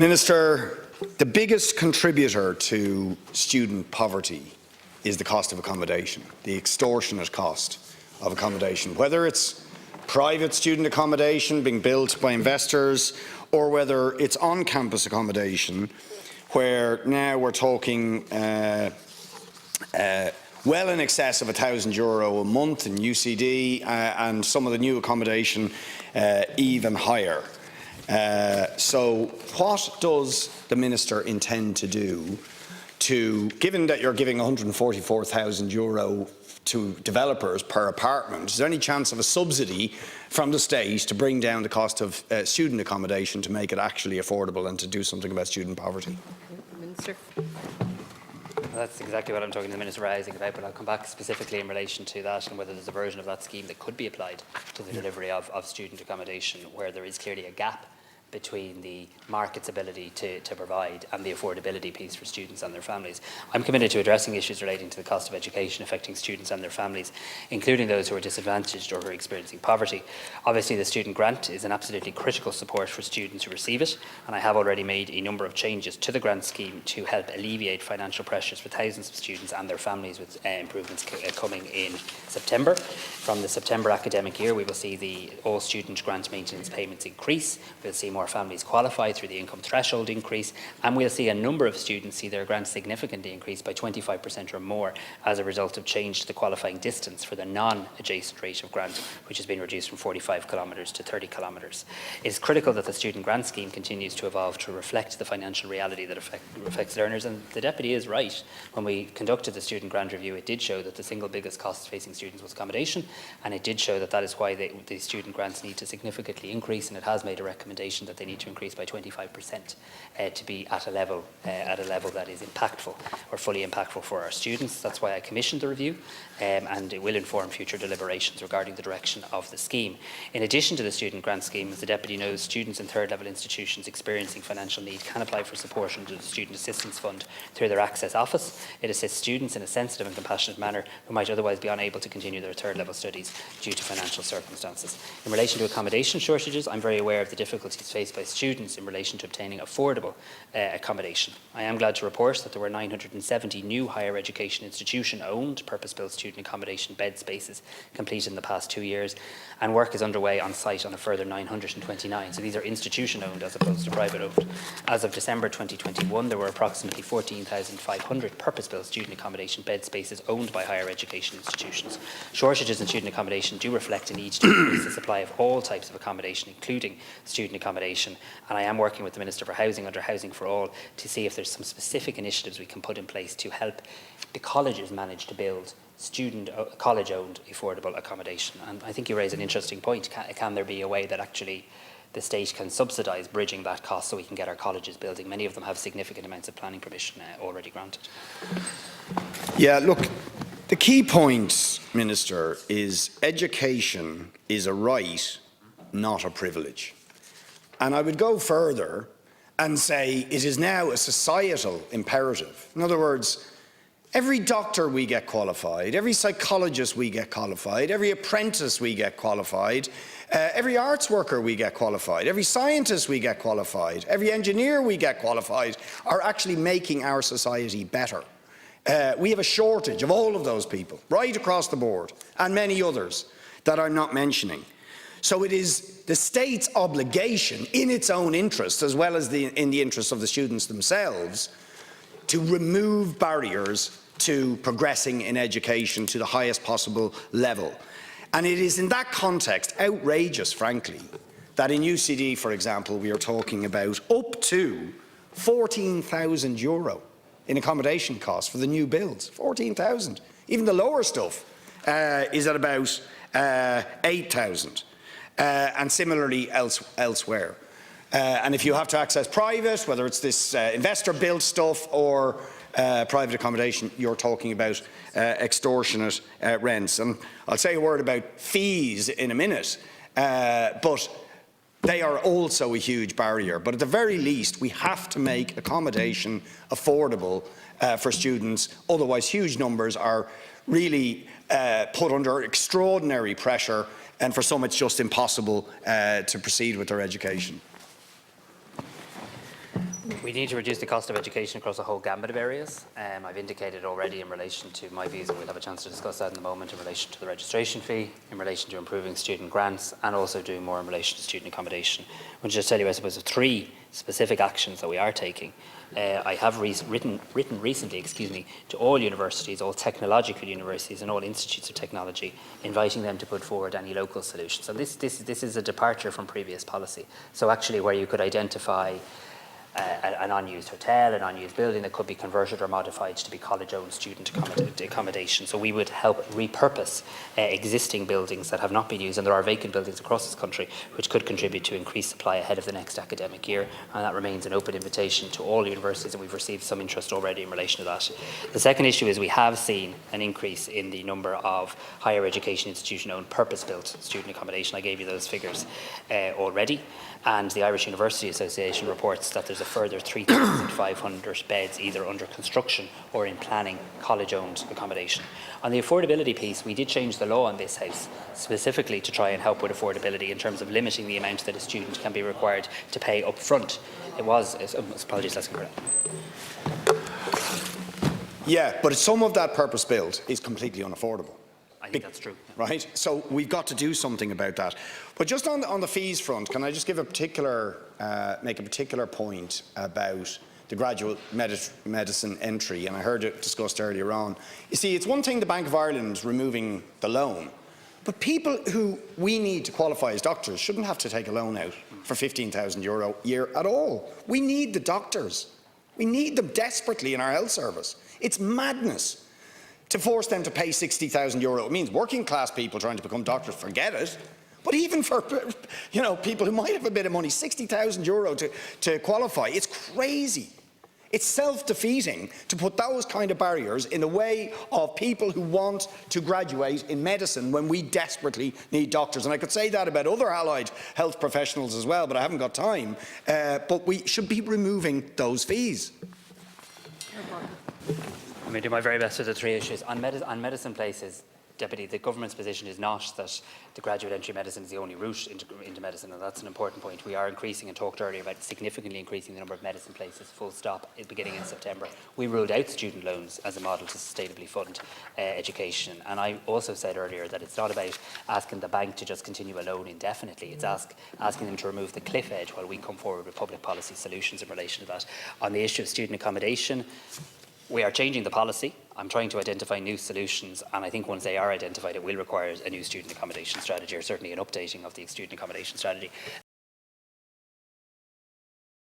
Minister, the biggest contributor to student poverty is the cost of accommodation, the extortionate cost of accommodation, whether it's private student accommodation being built by investors or whether it's on-campus accommodation, where now we're talking well in excess of €1,000 a month in UCD and some of the new accommodation even higher. So what does the Minister intend to do given that you're giving €144,000 to developers per apartment, is there any chance of a subsidy from the state to bring down the cost of student accommodation to make it actually affordable and to do something about student poverty? Minister. That's exactly what I'm talking to the Minister for Housing about, but I'll come back specifically in relation to that and whether there's a version of that scheme that could be applied to the delivery of student accommodation where there is clearly a gap between the market's ability to provide and the affordability piece for students and their families. I'm committed to addressing issues relating to the cost of education affecting students and their families, including those who are disadvantaged or who are experiencing poverty. Obviously, the student grant is an absolutely critical support for students who receive it, and I have already made a number of changes to the grant scheme to help alleviate financial pressures for thousands of students and their families, with improvements coming in September. From the September academic year, we will see the all student grant maintenance payments increase. We'll see more families qualify through the income threshold increase, and we'll see a number of students see their grants significantly increase by 25% or more as a result of change to the qualifying distance for the non-adjacent rate of grant, which has been reduced from 45 kilometres to 30 kilometres. It is critical that the student grant scheme continues to evolve to reflect the financial reality that affects learners, and the Deputy is right. When we conducted the student grant review, it did show that the single biggest cost facing students was accommodation, and it did show that that is why the student grants need to significantly increase, and it has made a recommendation that they need to increase by 25% to be at a level that is impactful or fully impactful for our students. That's why I commissioned the review, and it will inform future deliberations regarding the direction of the scheme. In addition to the student grant scheme, as the Deputy knows, students in third level institutions experiencing financial need can apply for support under the Student Assistance Fund through their Access Office. It assists students in a sensitive and compassionate manner who might otherwise be unable to continue their third level studies due to financial circumstances. In relation to accommodation shortages, I'm very aware of the difficulties faced by students in relation to obtaining affordable accommodation. I am glad to report that there were 970 new higher education institution-owned purpose-built student accommodation bed spaces completed in the past 2 years, and work is underway on site on a further 929. So these are institution-owned as opposed to private-owned. As of December 2021, there were approximately 14,500 purpose-built student accommodation bed spaces owned by higher education institutions. Shortages in student accommodation do reflect a need to increase the supply of all types of accommodation, including student accommodation, and I am working with the Minister for Housing under Housing for All to see if there's some specific initiatives we can put in place to help the colleges manage to build college-owned affordable accommodation. And I think you raise an interesting point. Can there be a way that actually the state can subsidise bridging that cost so we can get our colleges building? Many of them have significant amounts of planning permission already granted. Yeah, look, the key point, Minister, is education is a right, not a privilege. And I would go further and say it is now a societal imperative. In other words, every doctor we get qualified, every psychologist we get qualified, every apprentice we get qualified, every arts worker we get qualified, every scientist we get qualified, every engineer we get qualified are actually making our society better. We have a shortage of all of those people right across the board, and many others that I'm not mentioning. So it is the state's obligation, in its own interest as well as in the interest of the students themselves, to remove barriers to progressing in education to the highest possible level. And it is in that context outrageous, frankly, that in UCD, for example, we are talking about up to €14,000 in accommodation costs for the new builds. 14,000. Even the lower stuff is at about 8,000. And similarly elsewhere. And if you have to access private, whether it's this investor-built stuff or private accommodation, you're talking about extortionate rents. And I'll say a word about fees in a minute, but they are also a huge barrier. But at the very least, we have to make accommodation affordable for students. Otherwise, huge numbers are really put under extraordinary pressure, and for some it's just impossible to proceed with their education. We need to reduce the cost of education across a whole gamut of areas. I've indicated already in relation to my views, and we'll have a chance to discuss that in a moment, in relation to the registration fee, in relation to improving student grants, and also doing more in relation to student accommodation. I'll just tell you, I suppose, of 3 specific actions that we are taking. I have written recently, to all universities, all technological universities and all institutes of technology, inviting them to put forward any local solutions. So this is a departure from previous policy. So actually, where you could identify an unused hotel, an unused building that could be converted or modified to be college-owned student accommodation. So we would help repurpose existing buildings that have not been used, and there are vacant buildings across this country, which could contribute to increased supply ahead of the next academic year, and that remains an open invitation to all universities, and we've received some interest already in relation to that. The second issue is we have seen an increase in the number of higher education institution-owned purpose-built student accommodation. I gave you those figures already. And the Irish University Association reports that there's a further 3,500 beds either under construction or in planning college-owned accommodation. On the affordability piece, we did change the law in this House specifically to try and help with affordability in terms of limiting the amount that a student can be required to pay up front. It was, apologies, that's incorrect. Yeah, but some of that purpose built is completely unaffordable. I think that's true. Right? So we've got to do something about that. But just on the fees front, can I just give make a particular point about the graduate medicine entry? And I heard it discussed earlier on. You see, it's one thing the Bank of Ireland removing the loan, but people who we need to qualify as doctors shouldn't have to take a loan out for €15,000 a year at all. We need the doctors. We need them desperately in our health service. It's madness to force them to pay €60,000. It means working class people trying to become doctors, forget it. But even for people who might have a bit of money, €60,000 to qualify, it's crazy. It's self-defeating to put those kind of barriers in the way of people who want to graduate in medicine when we desperately need doctors. And I could say that about other allied health professionals as well, but I haven't got time. But we should be removing those fees. I'm going to do my very best with the 3 issues. On medicine places, Deputy, the government's position is not that the graduate entry medicine is the only route into medicine, and that's an important point. We are increasing, and talked earlier about significantly increasing the number of medicine places, full stop, beginning in September. We ruled out student loans as a model to sustainably fund education. And I also said earlier that it's not about asking the bank to just continue a loan indefinitely. It's asking them to remove the cliff edge while we come forward with public policy solutions in relation to that. On the issue of student accommodation, we are changing the policy. I'm trying to identify new solutions, and I think once they are identified, it will require a new student accommodation strategy, or certainly an updating of the student accommodation strategy.